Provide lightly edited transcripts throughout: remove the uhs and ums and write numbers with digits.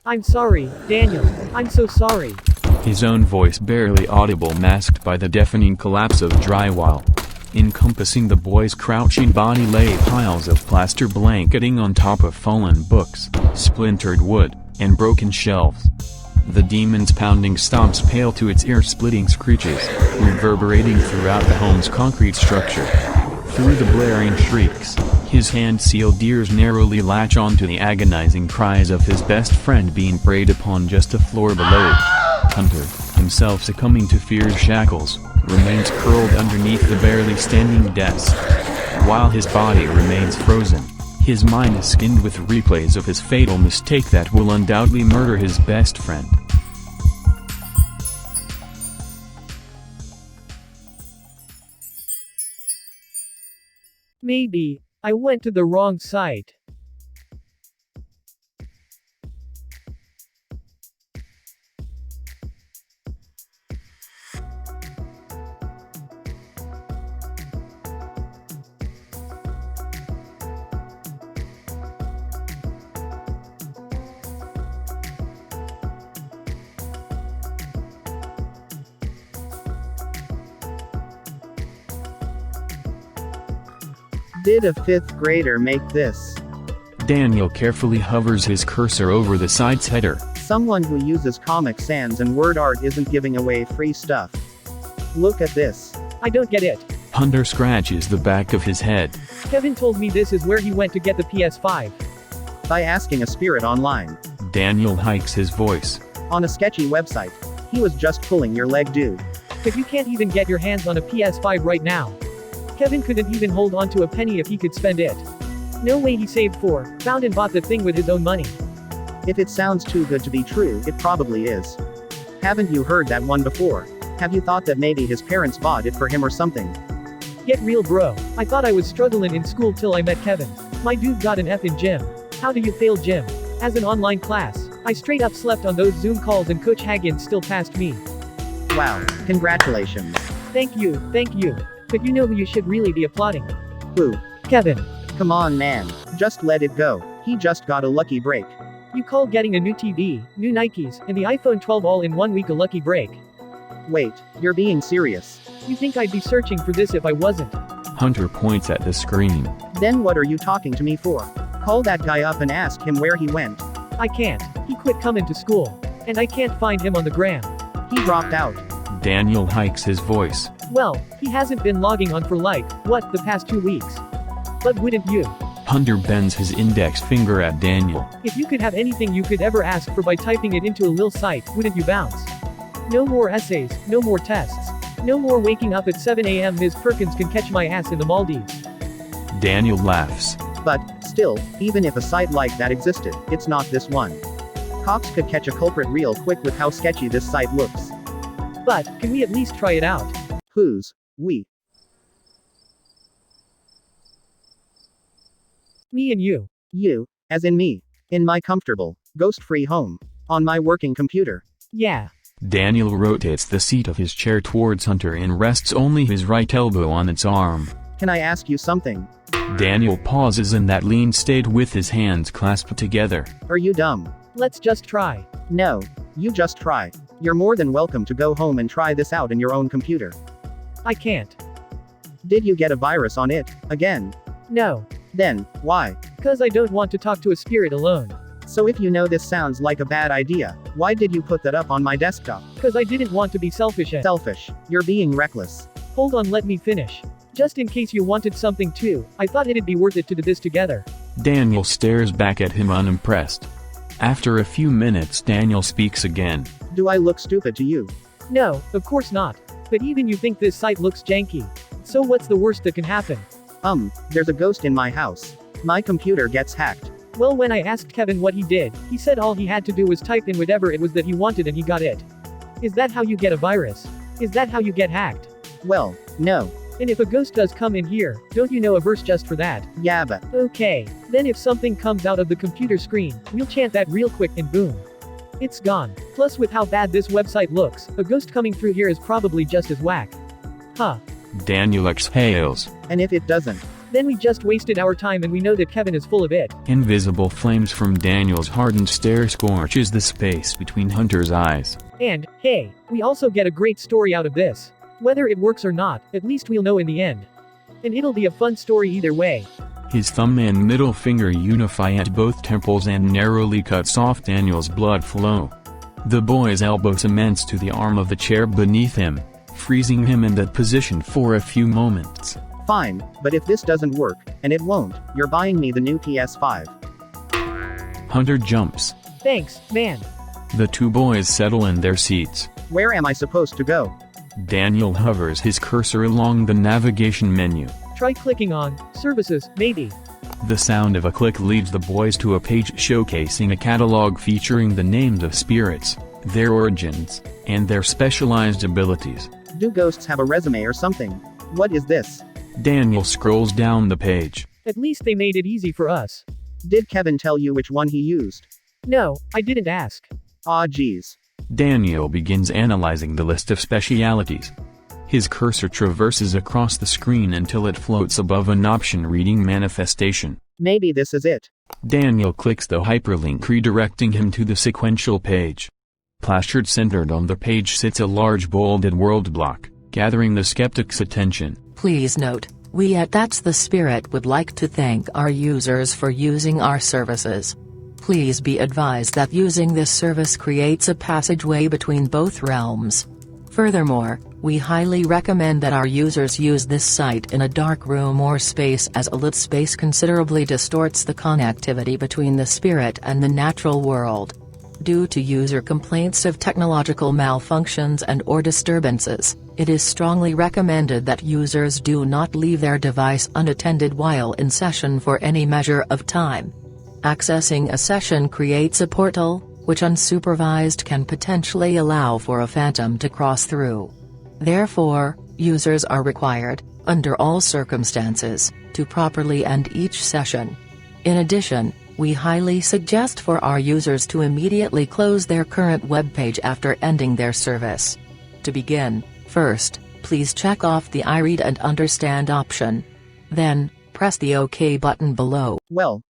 I'm sorry, Daniel. I'm so sorry. His own voice barely audible, masked by the deafening collapse of drywall. Encompassing the boy's crouching body lay piles of plaster blanketing on top of fallen books, splintered wood, and broken shelves. The demon's pounding stomps pale to its ear-splitting screeches, reverberating throughout the home's concrete structure. Through the blaring shrieks, his hand-sealed ears narrowly latch onto the agonizing cries of his best friend being preyed upon just a floor below. Hunter, himself succumbing to fear's shackles, remains curled underneath the barely standing desk. While his body remains frozen, his mind is skinned with replays of his fatal mistake that will undoubtedly murder his best friend. Maybe I went to the wrong site. Did a 5th grader make this? Daniel carefully hovers his cursor over the site's header. Someone who uses Comic Sans and word art isn't giving away free stuff. Look at this. I don't get it. Hunter scratches the back of his head. Kevin told me this is where he went to get the PS5. By asking a spirit online. Daniel hikes his voice. On a sketchy website. He was just pulling your leg, dude. But you can't even get your hands on a PS5 right now. Kevin couldn't even hold on to a penny if he could spend it. No way he saved found and bought the thing with his own money. If it sounds too good to be true, it probably is. Haven't you heard that one before? Have you thought that maybe his parents bought it for him or something? Get real, bro. I thought I was struggling in school till I met Kevin. My dude got an F in gym. How do you fail gym? As an online class, I straight up slept on those Zoom calls and Coach Hagen still passed me. Wow, congratulations. Thank you, thank you. But you know who you should really be applauding? Who? Kevin. Come on, man. Just let it go. He just got a lucky break. You call getting a new TV, new Nikes, and the iPhone 12 all in 1 week a lucky break? Wait, you're being serious. You think I'd be searching for this if I wasn't? Hunter points at the screen. Then what are you talking to me for? Call that guy up and ask him where he went. I can't. He quit coming to school. And I can't find him on the gram. He dropped out. Daniel hikes his voice. Well, he hasn't been logging on for the past 2 weeks. But wouldn't you? Hunter bends his index finger at Daniel. If you could have anything you could ever ask for by typing it into a lil site, wouldn't you bounce? No more essays, no more tests. No more waking up at 7 a.m. Ms. Perkins can catch my ass in the Maldives. Daniel laughs. But, still, even if a site like that existed, it's not this one. Cops could catch a culprit real quick with how sketchy this site looks. But, can we at least try it out? Who's we? Me and you. You, as in me. In my comfortable, ghost-free home. On my working computer. Yeah. Daniel rotates the seat of his chair towards Hunter and rests only his right elbow on its arm. Can I ask you something? Daniel pauses in that lean state with his hands clasped together. Are you dumb? Let's just try. No. You just try. You're more than welcome to go home and try this out in your own computer. I can't. Did you get a virus on it, again? No. Then, why? 'Cause I don't want to talk to a spirit alone. So if you know this sounds like a bad idea, why did you put that up on my desktop? 'Cause I didn't want to be selfish and Selfish. You're being reckless. Hold on, let me finish. Just in case you wanted something too, I thought it'd be worth it to do this together. Daniel stares back at him unimpressed. After a few minutes, Daniel speaks again. Do I look stupid to you? No, of course not. But even you think this site looks janky. So what's the worst that can happen? There's a ghost in my house. My computer gets hacked. Well, when I asked Kevin what he did, he said all he had to do was type in whatever it was that he wanted and he got it. Is that how you get a virus? Is that how you get hacked? Well, no. And if a ghost does come in here, don't you know a verse just for that? Yeah, but Okay, then if something comes out of the computer screen, we'll chant that real quick and boom. It's gone. Plus with how bad this website looks, a ghost coming through here is probably just as whack. Huh. Daniel exhales. And if it doesn't? Then we just wasted our time and we know that Kevin is full of it. Invisible flames from Daniel's hardened stare scorches the space between Hunter's eyes. And, hey, we also get a great story out of this. Whether it works or not, at least we'll know in the end. And it'll be a fun story either way. His thumb and middle finger unify at both temples and narrowly cuts off Daniel's blood flow. The boy's elbow cements to the arm of the chair beneath him, freezing him in that position for a few moments. Fine, but if this doesn't work, and it won't, you're buying me the new PS5. Hunter jumps. Thanks, man. The two boys settle in their seats. Where am I supposed to go? Daniel hovers his cursor along the navigation menu. Try clicking on Services, maybe. The sound of a click leads the boys to a page showcasing a catalog featuring the names of spirits, their origins, and their specialized abilities. Do ghosts have a resume or something? What is this? Daniel scrolls down the page. At least they made it easy for us. Did Kevin tell you which one he used? No, I didn't ask. Aw geez. Daniel begins analyzing the list of specialities. His cursor traverses across the screen until it floats above an option reading manifestation. Maybe this is it. Daniel clicks the hyperlink redirecting him to the sequential page. Plastered centered on the page sits a large bolded world block, gathering the skeptic's attention. Please note, we at That's the Spirit would like to thank our users for using our services. Please be advised that using this service creates a passageway between both realms. Furthermore, we highly recommend that our users use this site in a dark room or space, as a lit space considerably distorts the connectivity between the spirit and the natural world. Due to user complaints of technological malfunctions and/or disturbances, it is strongly recommended that users do not leave their device unattended while in session for any measure of time. Accessing a session creates a portal, which unsupervised can potentially allow for a phantom to cross through. Therefore, users are required, under all circumstances, to properly end each session. In addition, we highly suggest for our users to immediately close their current web page after ending their service. To begin, first, please check off the I read and understand option. Then, press the OK button below. Well,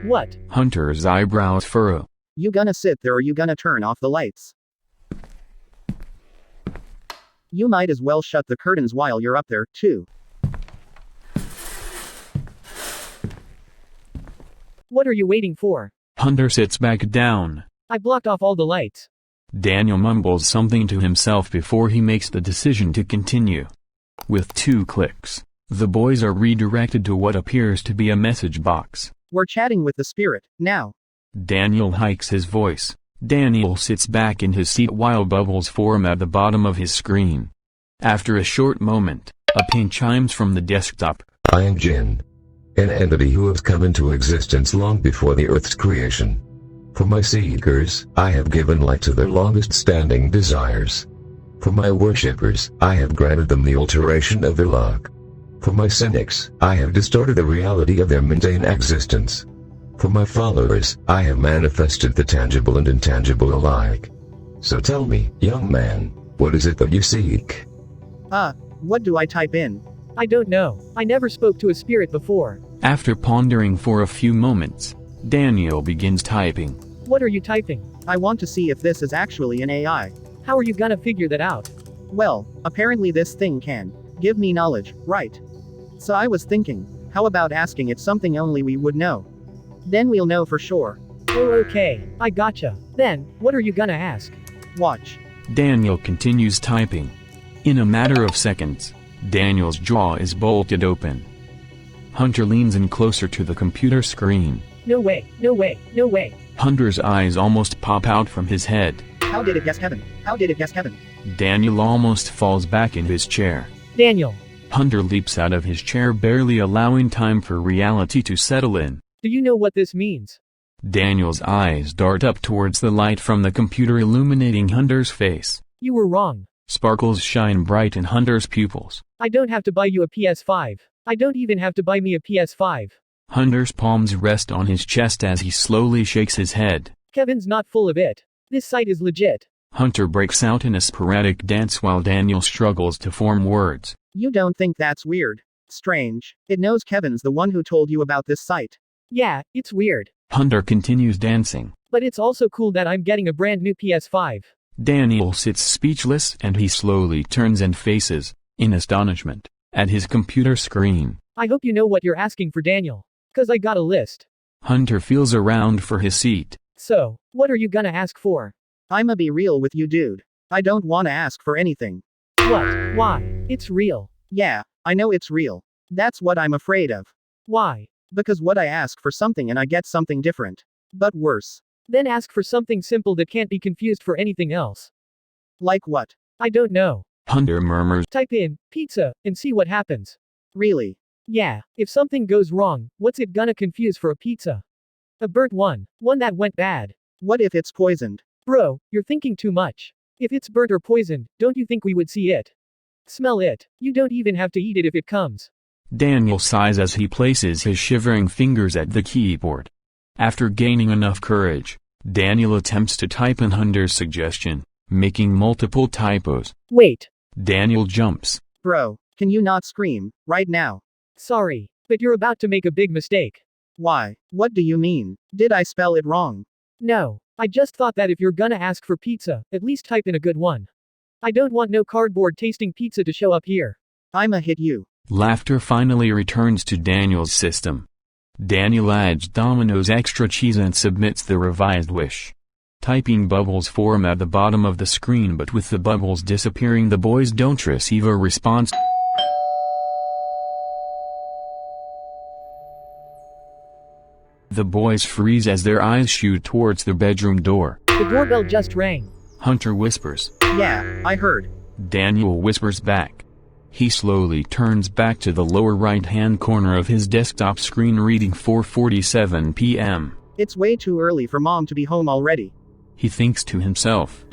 what? Hunter's eyebrows furrow. you gonna sit there or you gonna turn off the lights? You might as well shut the curtains while you're up there, too. What are you waiting for? Hunter sits back down. I blocked off all the lights. Daniel mumbles something to himself before he makes the decision to continue. With 2 clicks, the boys are redirected to what appears to be a message box. We're chatting with the spirit, now. Daniel hikes his voice. Daniel sits back in his seat while bubbles form at the bottom of his screen. After a short moment, a ping chimes from the desktop. I am Jinn, an entity who has come into existence long before the Earth's creation. For my seekers, I have given light to their longest-standing desires. For my worshippers, I have granted them the alteration of their luck. For my cynics, I have distorted the reality of their mundane existence. For my followers, I have manifested the tangible and intangible alike. So tell me, young man, what is it that you seek? What do I type in? I don't know. I never spoke to a spirit before. After pondering for a few moments, Daniel begins typing. What are you typing? I want to see if this is actually an AI. How are you gonna figure that out? Well, apparently this thing can give me knowledge, right? So I was thinking, how about asking it something only we would know? Then we'll know for sure. Oh, okay. I gotcha. Then, what are you gonna ask? Watch. Daniel continues typing. In a matter of seconds, Daniel's jaw is bolted open. Hunter leans in closer to the computer screen. No way, no way, no way. Hunter's eyes almost pop out from his head. How did it guess Kevin? How did it guess Kevin? Daniel almost falls back in his chair. Daniel. Hunter leaps out of his chair, barely allowing time for reality to settle in. Do you know what this means? Daniel's eyes dart up towards the light from the computer illuminating Hunter's face. You were wrong. Sparkles shine bright in Hunter's pupils. I don't have to buy you a PS5. I don't even have to buy me a PS5. Hunter's palms rest on his chest as he slowly shakes his head. Kevin's not full of it. This site is legit. Hunter breaks out in a sporadic dance while Daniel struggles to form words. You don't think that's weird? Strange. It knows Kevin's the one who told you about this site. Yeah, it's weird. Hunter continues dancing. But it's also cool that I'm getting a brand new PS5. Daniel sits speechless and he slowly turns and faces, in astonishment, at his computer screen. I hope you know what you're asking for, Daniel. 'Cause I got a list. Hunter feels around for his seat. So, what are you gonna ask for? I'ma be real with you, dude. I don't wanna ask for anything. What? Why? It's real. Yeah, I know it's real. That's what I'm afraid of. Why? Because what I ask for something and I get something different. But worse. Then ask for something simple that can't be confused for anything else. Like what? I don't know. Hunter murmurs. Type in pizza and see what happens. Really? Yeah, if something goes wrong, what's it gonna confuse for a pizza? A burnt one. One that went bad. What if it's poisoned? Bro, you're thinking too much. If it's burnt or poisoned, don't you think we would see it? Smell it. You don't even have to eat it if it comes. Daniel sighs as he places his shivering fingers at the keyboard. After gaining enough courage, Daniel attempts to type in Hunter's suggestion, making multiple typos. Wait. Daniel jumps. Bro, can you not scream, right now? Sorry, but you're about to make a big mistake. Why? What do you mean? Did I spell it wrong? No, I just thought that if you're gonna ask for pizza, at least type in a good one. I don't want no cardboard tasting pizza to show up here. I'ma hit you. Laughter finally returns to Daniel's system. Daniel adds Domino's extra cheese and submits the revised wish. Typing bubbles form at the bottom of the screen, but with the bubbles disappearing the boys don't receive a response. The boys freeze as their eyes shoot towards the bedroom door. The doorbell just rang. Hunter whispers. Yeah, I heard. Daniel whispers back. He slowly turns back to the lower right-hand corner of his desktop screen, reading 4:47 p.m. It's way too early for mom to be home already. He thinks to himself.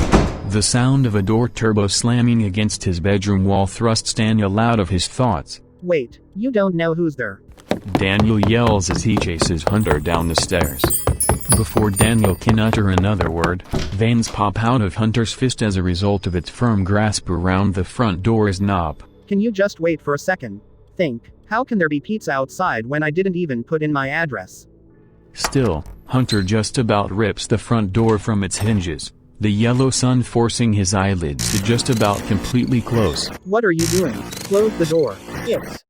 The sound of a door turbo slamming against his bedroom wall thrusts Daniel out of his thoughts. Wait, you don't know who's there. Daniel yells as he chases Hunter down the stairs. Before Daniel can utter another word, veins pop out of Hunter's fist as a result of its firm grasp around the front door's knob. Can you just wait for a second? Think, how can there be pizza outside when I didn't even put in my address? Still, Hunter just about rips the front door from its hinges, the yellow sun forcing his eyelids to just about completely close. What are you doing? Close the door. It's